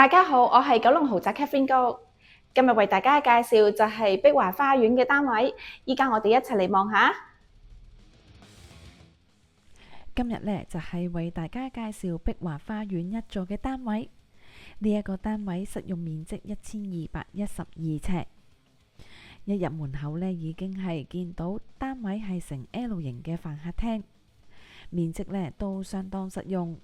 大家好，我係九龍豪宅 Catherine 高，今日為大家介紹就係碧華花園嘅單位，依家我哋一齊嚟望下。今日咧就係為大家介紹碧華花園一座嘅單位。呢一個單位實用面積1212尺，一入門口咧已經係見到單位係成 L 型嘅飯客廳，面積咧都相當實用。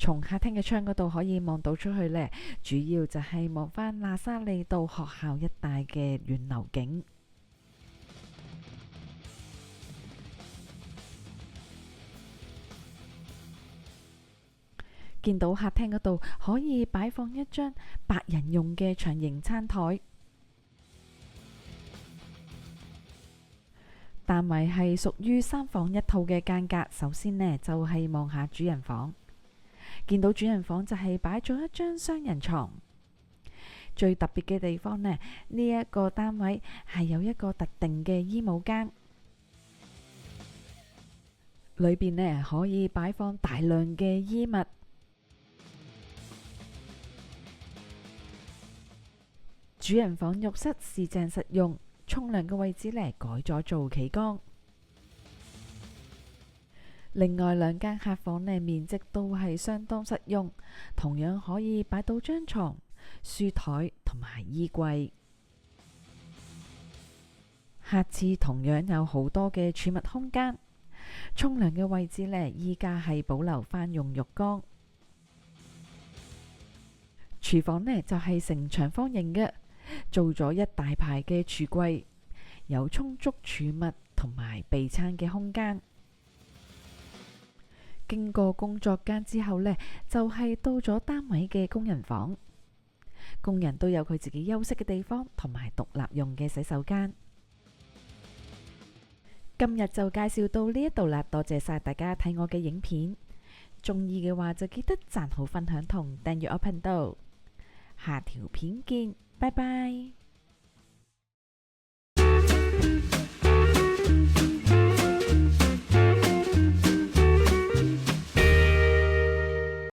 從客廳嘅窗嗰度可以望到出去呢，主要就係望返喇沙利道學校一帶嘅遠樓景。見到客廳嗰度可以擺放一張8人用嘅長形餐台。單位係屬於3房1套嘅間隔。首先呢，就係望下主人房。見到主人房就係擺咗一張雙人床。最特別嘅地方呢，呢一個單位係有一個特定嘅衣帽間，裏邊呢可以擺放大量嘅衣物。主人房浴室四正實用，沖涼嘅位置呢改咗做企缸。另外兩間客房呢，面積都係相當實用，同樣可以擺到張床、書台同埋衣櫃。客廁同樣有好多嘅儲物空間。沖涼嘅位置呢，依家係保留翻用浴缸。廚房呢就係成長方形嘅，做咗一大排嘅櫥櫃，有充足儲物同埋備餐嘅空間。經過工作間之後呢，就係到咗單位嘅工人房。工人都有佢自己休息嘅地方，同埋獨立用嘅洗手間。今日就介紹到呢一度啦，多謝晒大家睇我嘅影片。中意嘅話就記得讚好、分享同訂閱我頻道。下條片見，拜拜。